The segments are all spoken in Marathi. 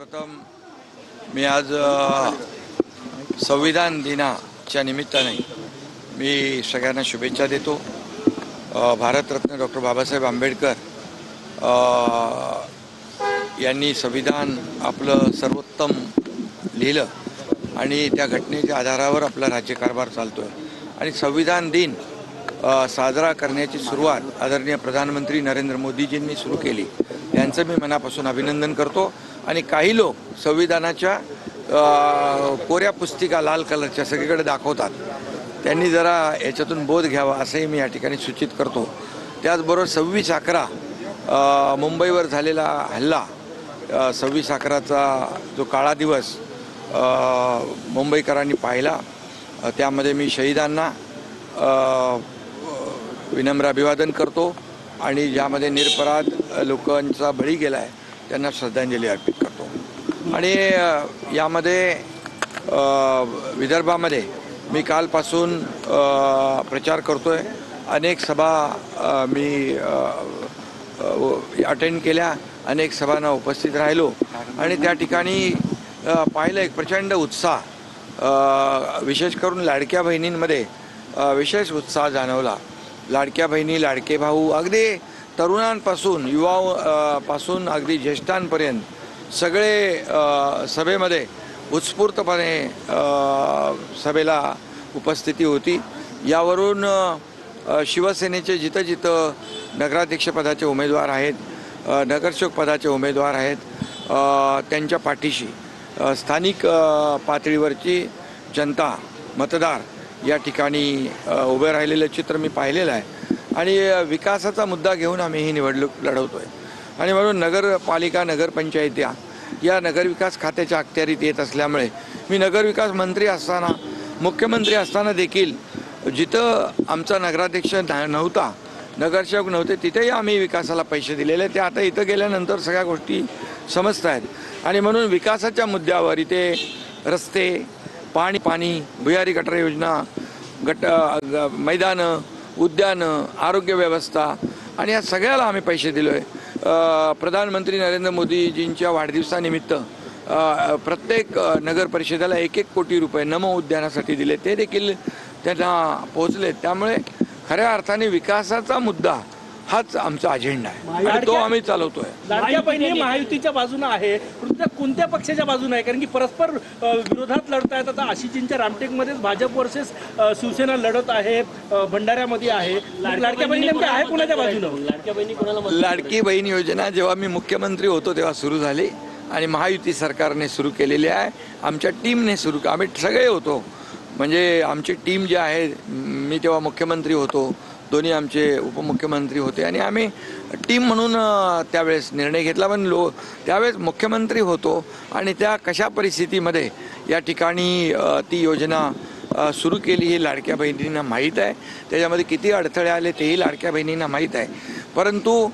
सर्वप्रथम मी आज संविधान दिनाच्या निमित्ताने मी सगळ्यांना शुभेच्छा देतो। भारतरत्न डॉक्टर बाबासाहेब आंबेडकर यांनी संविधान आपलं सर्वोत्तम लिहिलं आणि त्या घटनेच्या आधारावर आपला राज्यकारभार चालतोय आणि संविधान दिन साजरा करण्याची सुरुवात आदरणीय प्रधानमंत्री नरेंद्र मोदीजींनी सुरू केली। त्यांचं मी मनापासून अभिनंदन करतो। आणि काही लोक संविधानाच्या कोऱ्या पुस्तिका लाल कलरच्या सगळीकडे दाखवतात, त्यांनी जरा याच्यातून बोध घ्यावा असंही मी या ठिकाणी सूचित करतो। त्याचबरोबर 26/11 मुंबईवर झालेला हल्ला, 26/11चा जो काळा दिवस मुंबईकरांनी पाहिला, त्यामध्ये मी शहीदांना विनम्र अभिवादन करतो आणि ज्यामध्ये निरपराध लोकांचा बळी गेला आहे त्यांना श्रद्धांजली अर्पित करतो। आणि यामध्ये विदर्भामध्ये मी कालपासून प्रचार करतोय। अनेक सभा मी अटेंड केल्या, अनेक सभांना उपस्थित राहिलो आणि त्या ठिकाणी पाहिलं एक प्रचंड उत्साह, विशेष करून लाडक्या बहिणींमध्ये विशेष उत्साह जाणवला। लाडक्या बहिणी, लाडके भाऊ, अगदी तरुणांपासून युवापासून अगदी ज्येष्ठांपर्यंत सगळे सभेमध्ये उत्स्फूर्तपणे सभेला उपस्थिती होती। यावरून शिवसेनेचे जिथं जिथं नगराध्यक्षपदाचे उमेदवार आहेत, नगरसेवक पदाचे उमेदवार आहेत, त्यांच्या पाठीशी स्थानिक पातळीवरची जनता, मतदार या ठिकाणी उभे राहिलेलं चित्र मी पाहिलेलं आहे आणि विकासाचा मुद्दा घेऊन आम्ही ही निवडणूक लढवतोय। आणि म्हणून नगरपालिका, नगरपंचायत्या या नगरविकास खात्याच्या अखत्यारीत येत असल्यामुळे मी नगरविकास मंत्री असताना, मुख्यमंत्री असताना देखील जिथं आमचा नगराध्यक्ष नव्हता, नगरसेवक नव्हते, तिथेही आम्ही विकासाला पैसे दिलेले। ते आता इथं गेल्यानंतर सगळ्या गोष्टी समजत आहेत आणि म्हणून विकासाच्या मुद्द्यावर इथे रस्ते, पाणी, भुयारी गटार योजना, मैदानं, उद्यानं, आरोग्य व्यवस्था आणि या सगळ्याला आम्ही पैसे दिलोय। प्रधानमंत्री नरेंद्र मोदीजींच्या वाढदिवसानिमित्त प्रत्येक नगर परिषदेला 1-1 कोटी रुपये नमो उद्यानासाठी दिले, ते देखील त्यांना पोहोचले। त्यामुळे खऱ्या अर्थाने विकासाचा मुद्दा हाच आमचा अजेंडा आहे आणि तो आम्ही चालवतोय। लाडक्या बहिणी महायुतीच्या बाजूने आहे, कोणत्या पक्षाच्या बाजूने आहे? कारण की परस्पर विरोधात लढत आहेत। आता आशिषजींच्या रामटेकमध्येच भाजप वर्सेस शिवसेना लढत आहे, भंडाऱ्यामध्ये आहे। लाडक्या बहिणी नेमक्या आहे कोणाच्या बाजूने? लाडक्या बहिणी कोणाला? लाडकी बहीण योजना जेव्हा मी मुख्यमंत्री होतो तेव्हा सुरू झाली आणि महायुती सरकारने सुरू केलेली आहे। आमच्या टीमने सुरू, आम्ही सगळे होतो, म्हणजे आमची टीम जी आहे, मी तेव्हा मुख्यमंत्री होतो, दोन्ही आमचे उपमुख्यमंत्री होते आणि आम्ही टीम म्हणून त्यावेळेस निर्णय घेतला। पण त्यावेळेस मुख्यमंत्री होतो आणि त्या कशा परिस्थितीमध्ये या ठिकाणी ती योजना सुरू केली ही लाडक्या बहिणींना माहीत आहे। त्याच्यामध्ये किती अडथळे आले तेही लाडक्या बहिणींना माहीत आहे। परंतु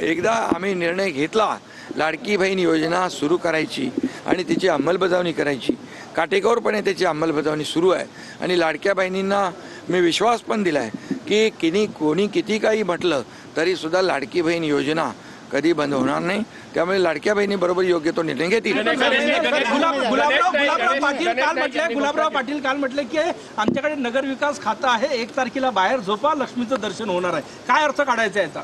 एकदा आम्ही निर्णय घेतला लाडकी बहीण योजना सुरू करायची आणि तिची अंमलबजावणी करायची, काटेकोरपणे त्याची अंमलबजावणी सुरू आहे आणि लाडक्या बहिणींना मी विश्वास पण दिला आहे की कोणी किती काही म्हटलं तरी सुद्धा लाडकी बहीण योजना कधी बंद होणार नाही। त्यामुळे लाडक्या बहिणीबरोबर योग्य तो निर्णय घेतील। गुलाबराव पाटील काल म्हटले की आमच्याकडे नगर विकास खातं आहे, 1 तारखेला बाहेर झोपा, लक्ष्मीचं दर्शन होणार आहे। काय अर्थ काढायचा आहे याचा?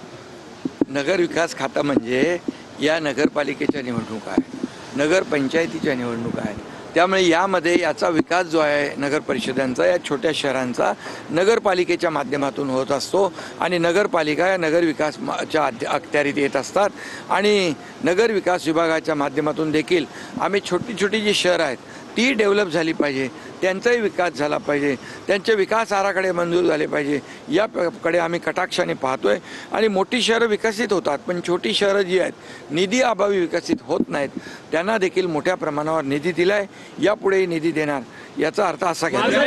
नगर विकास खातं म्हणजे या नगरपालिकेच्या निवडणुका आहे, नगरपंचायतीच्या निवडणुका आहेत। त्यामुळे यामध्ये याचा विकास जो आहे नगर परिषदांचा, या छोट्या शहरांचा नगरपालिकेच्या माध्यमातून होत असतो आणि नगरपालिका या नगरविकासच्या अखत्यारीत येत असतात आणि नगरविकास विभागाच्या माध्यमातून देखील आम्ही छोटी जी शहरं आहेत ती डेव्हलप झाली पाहिजे, त्यांचाही विकास झाला पाहिजे, त्यांचे विकास आराखडे मंजूर झाले पाहिजे, याकडे आम्ही कटाक्षाने पाहतोय। आणि मोठी शहरं विकसित होतात पण छोटी शहरं जी आहेत निधी अभावी विकसित होत नाहीत, त्यांना देखील मोठ्या प्रमाणावर निधी दिलाय, यापुढेही निधी देणार। याचा अर्थ असा घ्यायचा